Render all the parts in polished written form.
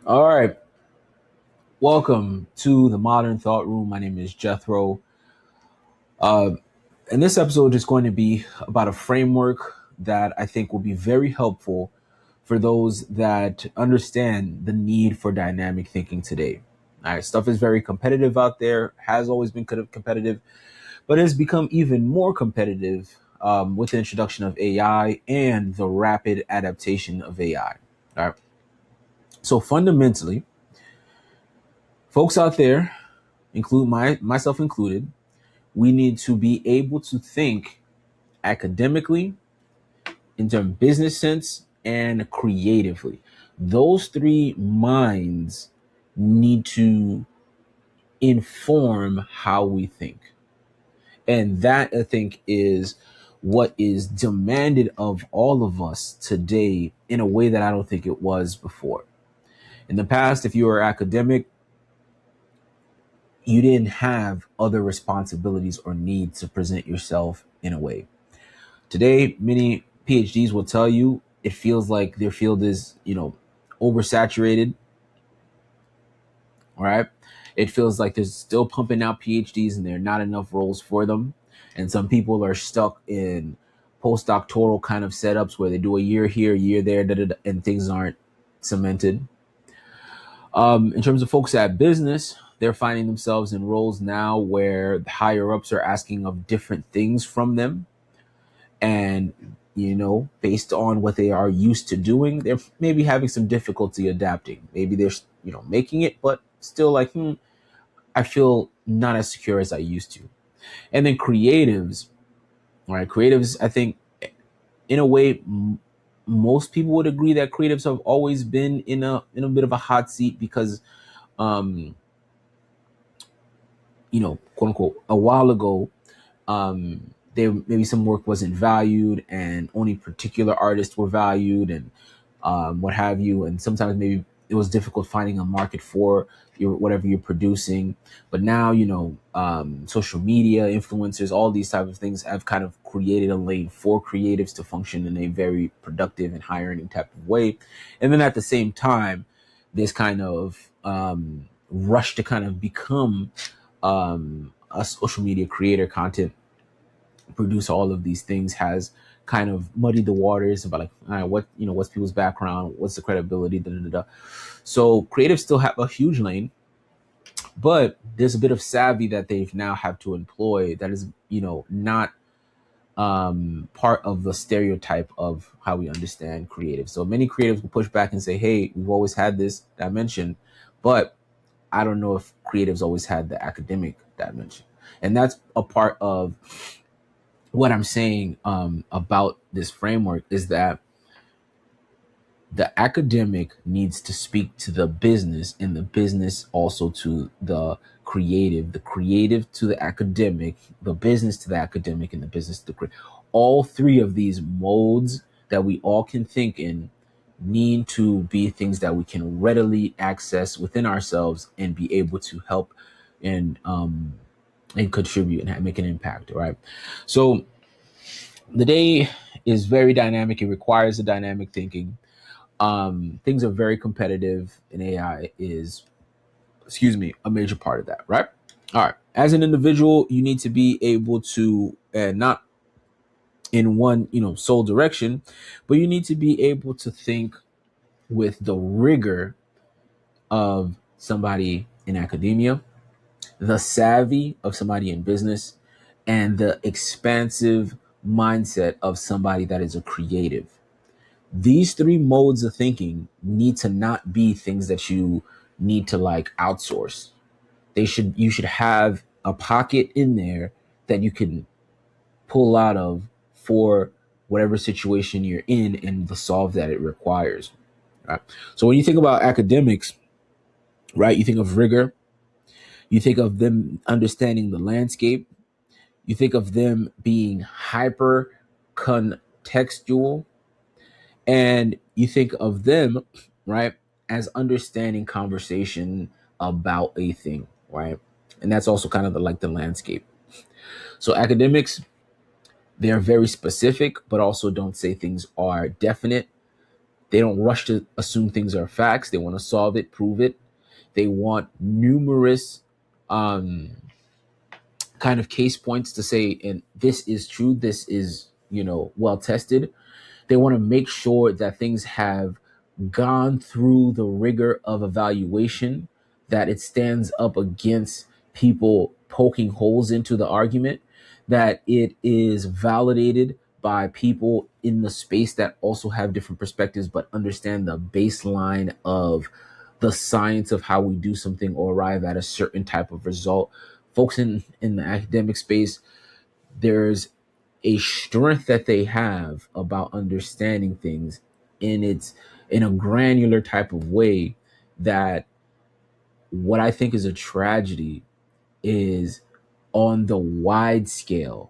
All right. Welcome to the Modern Thought Room. My name is Jethro. Uh, and this episode is going to be about a framework that I think will be very helpful for those that understand the need for dynamic thinking today. All right. Stuff is very competitive out there, has always been competitive, but has become even more competitive with the introduction of AI and the rapid adaptation of AI. All right. So fundamentally, folks out there, include myself included, we need to be able to think academically, in terms of business sense, and creatively. Those three minds need to inform how we think. And that, I think, is what is demanded of all of us today in a way that I don't think it was before. In the past, if you were academic, you didn't have other responsibilities or needs to present yourself in a way. Today, many PhDs will tell you it feels like their field is, oversaturated. All right. It feels like there's still pumping out PhDs and there are not enough roles for them. And some people are stuck in postdoctoral kind of setups where they do a year here, a year there, and things aren't cemented. In terms of folks at business, they're finding themselves in roles now where the higher ups are asking of different things from them. And, based on what they are used to doing, they're maybe having some difficulty adapting. Maybe they're, making it, but still like, I feel not as secure as I used to. And then creatives, right? Creatives, I think, in a way, most people would agree that creatives have always been in a bit of a hot seat because, um, quote unquote, a while ago, there maybe some work wasn't valued and only particular artists were valued and what have you. And sometimes maybe it was difficult finding a market for whatever you're producing. But now, social media influencers, all these type of things have kind of created a lane for creatives to function in a very productive and high earning type of way. And then at the same time, this kind of rush to kind of become a social media creator, content produce, all of these things has kind of muddied the waters about like, all right, what's people's background, what's the credibility, da, da, da, da. So creatives still have a huge lane, but there's a bit of savvy that they've now have to employ that is, not part of the stereotype of how we understand creative. So many creatives will push back and say, hey, we've always had this dimension, but I don't know if creatives always had the academic dimension. And that's a part of what I'm saying about this framework is that the academic needs to speak to the business and the business also to the creative to the academic, the business to the academic, and the business to the creative. All three of these modes that we all can think in need to be things that we can readily access within ourselves and be able to help and contribute and make an impact. Right. So the day is very dynamic. It requires a dynamic thinking. Things are very competitive, and AI is, a major part of that, right? All right. As an individual, you need to be able to, not in one, sole direction, but you need to be able to think with the rigor of somebody in academia, the savvy of somebody in business, and the expansive mindset of somebody that is a creative. These three modes of thinking need to not be things that you need to like outsource. You should have a pocket in there that you can pull out of for whatever situation you're in and the solve that it requires. Right. So when you think about academics, right, you think of rigor, you think of them understanding the landscape, you think of them being hyper contextual, and you think of them, right, as understanding conversation about a thing, right? And that's also kind of the landscape. So academics, they're very specific, but also don't say things are definite. They don't rush to assume things are facts. They want to solve it, prove it. They want numerous um, kind of case points to say, and this is true. This is, well tested. They want to make sure that things have gone through the rigor of evaluation, that it stands up against people poking holes into the argument, that it is validated by people in the space that also have different perspectives but understand the baseline of the science of how we do something or arrive at a certain type of result. Folks in the academic space, there's a strength that they have about understanding things in a granular type of way, that what I think is a tragedy is on the wide scale,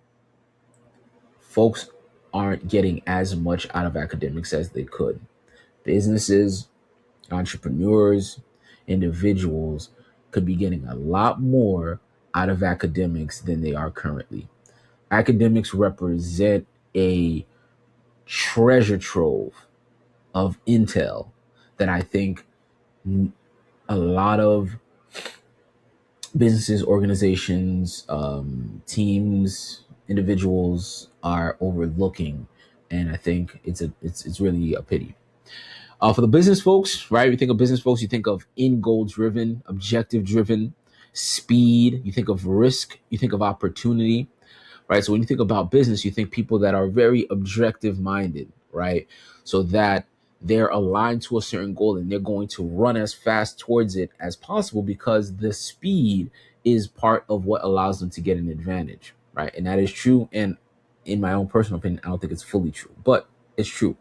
folks aren't getting as much out of academics as they could. Businesses, entrepreneurs, individuals could be getting a lot more out of academics than they are currently. Academics represent a treasure trove of intel that I think a lot of businesses, organizations, teams, individuals are overlooking, and I think it's really a pity. For the business folks, right? You think of business folks, you think of in goal driven, objective driven, speed. You think of risk. You think of opportunity, right? So when you think about business, you think people that are very objective minded, right? So that they're aligned to a certain goal and they're going to run as fast towards it as possible because the speed is part of what allows them to get an advantage, right? And that is true. And in my own personal opinion, I don't think it's fully true, but it's true,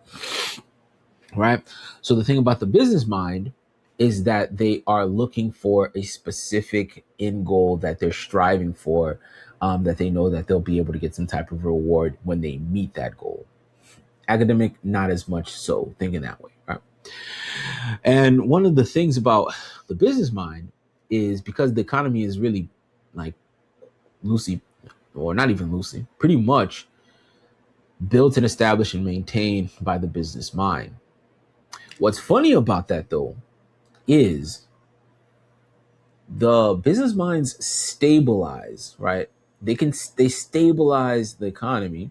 right? So the thing about the business mind is that they are looking for a specific end goal that they're striving for, that they know that they'll be able to get some type of reward when they meet that goal. Academic, not as much so, thinking that way, right? And one of the things about the business mind is because the economy is really like loosely, or not even loosely, pretty much built and established and maintained by the business mind. What's funny about that though is the business minds stabilize, right? They stabilize the economy.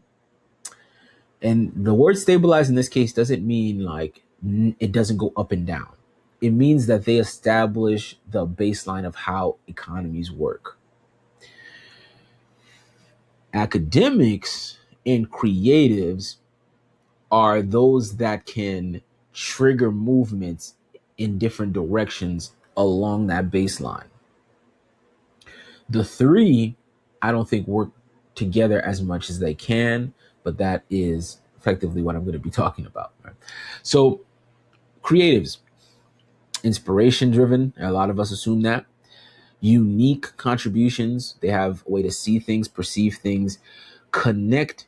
And the word stabilize in this case doesn't mean like it doesn't go up and down. It means that they establish the baseline of how economies work. Academics and creatives are those that can trigger movements in different directions along that baseline. The three, I don't think work together as much as they can, but that is effectively what I'm going to be talking about. Right? So, creatives, inspiration driven, a lot of us assume that. Unique contributions, they have a way to see things, perceive things, connect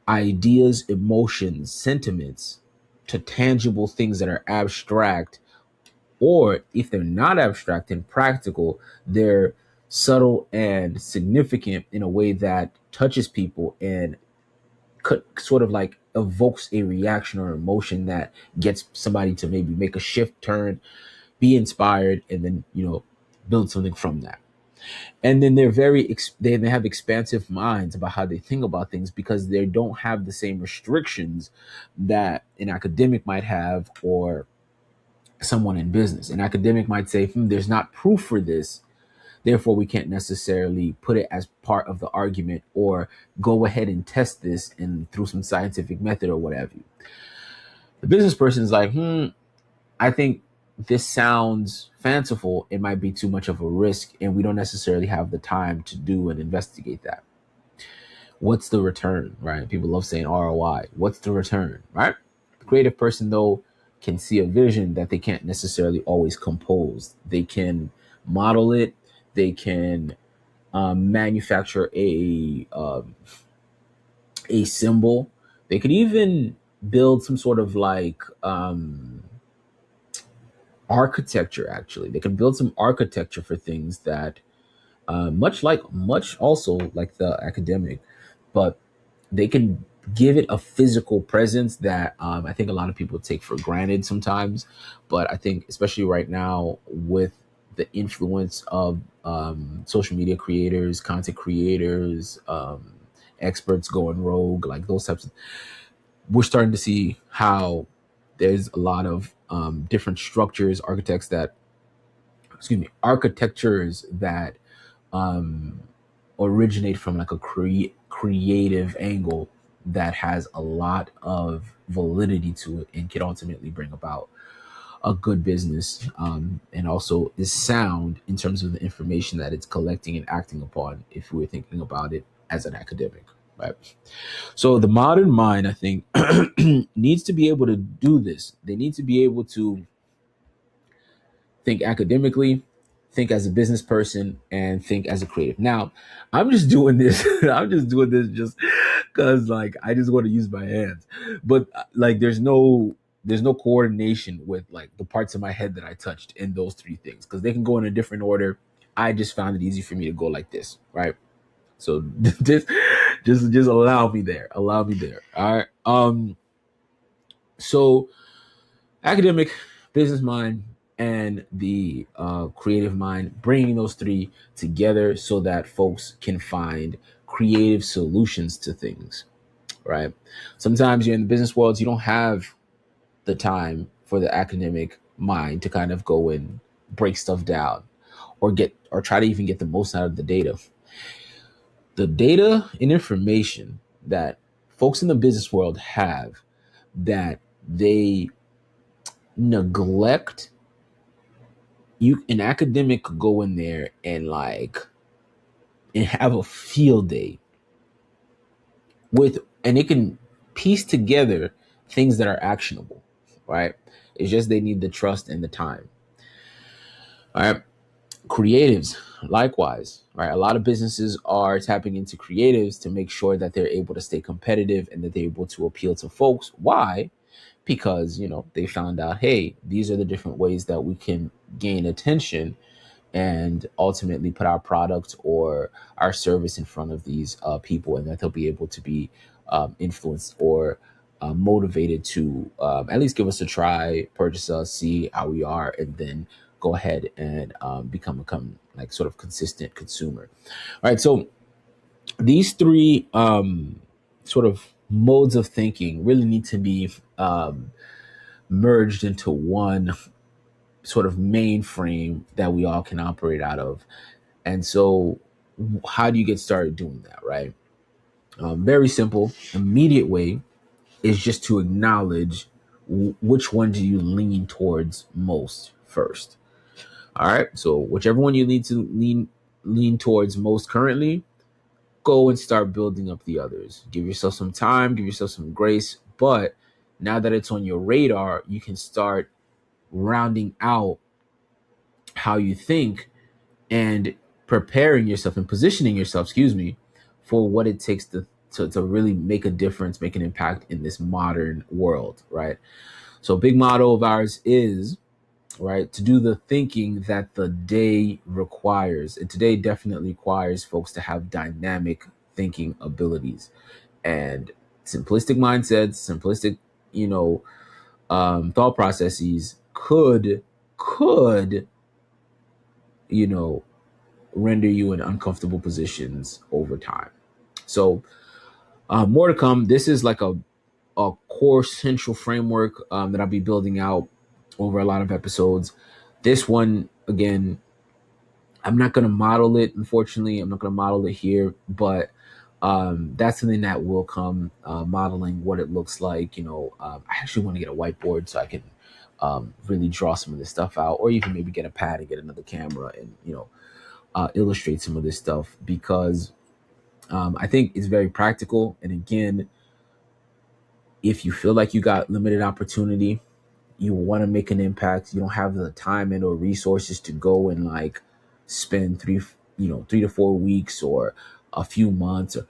ideas, emotions, sentiments to tangible things that are abstract, or if they're not abstract and practical, they're subtle and significant in a way that touches people and sort of like evokes a reaction or emotion that gets somebody to maybe make a shift, turn, be inspired, and then build something from that. And then they're they have expansive minds about how they think about things because they don't have the same restrictions that an academic might have or someone in business. An academic might say, there's not proof for this, therefore we can't necessarily put it as part of the argument or go ahead and test this and through some scientific method or whatever. The business person is like, I think this sounds fanciful. It might be too much of a risk, and we don't necessarily have the time to do and investigate that. What's the return, right? People love saying ROI. What's the return, right? The creative person, though, can see a vision that they can't necessarily always compose. They can model it. They can manufacture a symbol. They could even build some sort of like architecture. Actually, they can build some architecture for things that much also like the academic, but they can give it a physical presence that I think a lot of people take for granted sometimes. But I think, especially right now, with the influence of social media creators, content creators, experts going rogue, like those types of, we're starting to see how there's a lot of different structures, architectures that um, originate from like a creative angle that has a lot of validity to it and can ultimately bring about a good business, and also is sound in terms of the information that it's collecting and acting upon, if we're thinking about it as an academic, right? So the modern mind, I think, needs to be able to do this. They need to be able to think academically, think as a business person, and think as a creative. Now, I'm just doing this. I'm just doing this just because, like, I just want to use my hands. But like, there's no coordination with like the parts of my head that I touched in those three things because they can go in a different order. I just found it easy for me to go like this, right? So just allow me there. Allow me there. All right. So academic, business mind, and the creative mind, bringing those three together so that folks can find creative solutions to things, right? Sometimes you're in the business world, you don't have the time for the academic mind to kind of go and break stuff down or try to even get the most out of the data. The data and information that folks in the business world have that they neglect, an academic could go in there and have a field day with, and it can piece together things that are actionable, right? It's just they need the trust and the time. All right. Creatives, likewise, right? A lot of businesses are tapping into creatives to make sure that they're able to stay competitive and that they're able to appeal to folks. Why? Because, they found out, hey, these are the different ways that we can gain attention and ultimately put our product or our service in front of these people, and that they'll be able to be influenced or motivated to at least give us a try, purchase us, see how we are, and then go ahead and become like sort of consistent consumer. All right, so these three sort of modes of thinking really need to be merged into one sort of mainframe that we all can operate out of. And so, how do you get started doing that, right? Very simple, immediate way is just to acknowledge which one do you lean towards most first. All right. So whichever one you need to lean towards most currently, go and start building up the others. Give yourself some time, give yourself some grace. But now that it's on your radar, you can start rounding out how you think and preparing yourself and positioning yourself, for what it takes to really make a difference, make an impact in this modern world, right? So, a big motto of ours is, right, to do the thinking that the day requires. And today definitely requires folks to have dynamic thinking abilities and simplistic mindsets, simplistic, thought processes could, you know, render you in uncomfortable positions over time. So, more to come. This is like a core central framework that I'll be building out over a lot of episodes. This one, again, I'm not going to model it, unfortunately. I'm not going to model it here, but that's something that will come, modeling what it looks like. I actually want to get a whiteboard so I can really draw some of this stuff out, or even maybe get a pad and get another camera and, illustrate some of this stuff because I think it's very practical. And again, if you feel like you got limited opportunity, you want to make an impact, you don't have the time and or resources to go and like spend 3 to 4 weeks or a few months, or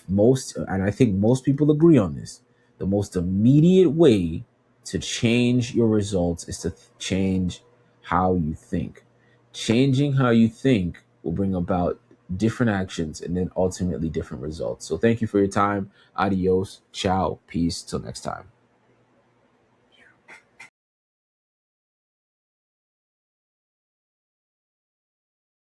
most, and I think most people agree on this, the most immediate way to change your results is to change how you think. Changing how you think will bring about different actions, and then ultimately different results. So thank you for your time. Adios. Ciao. Peace. Till next time.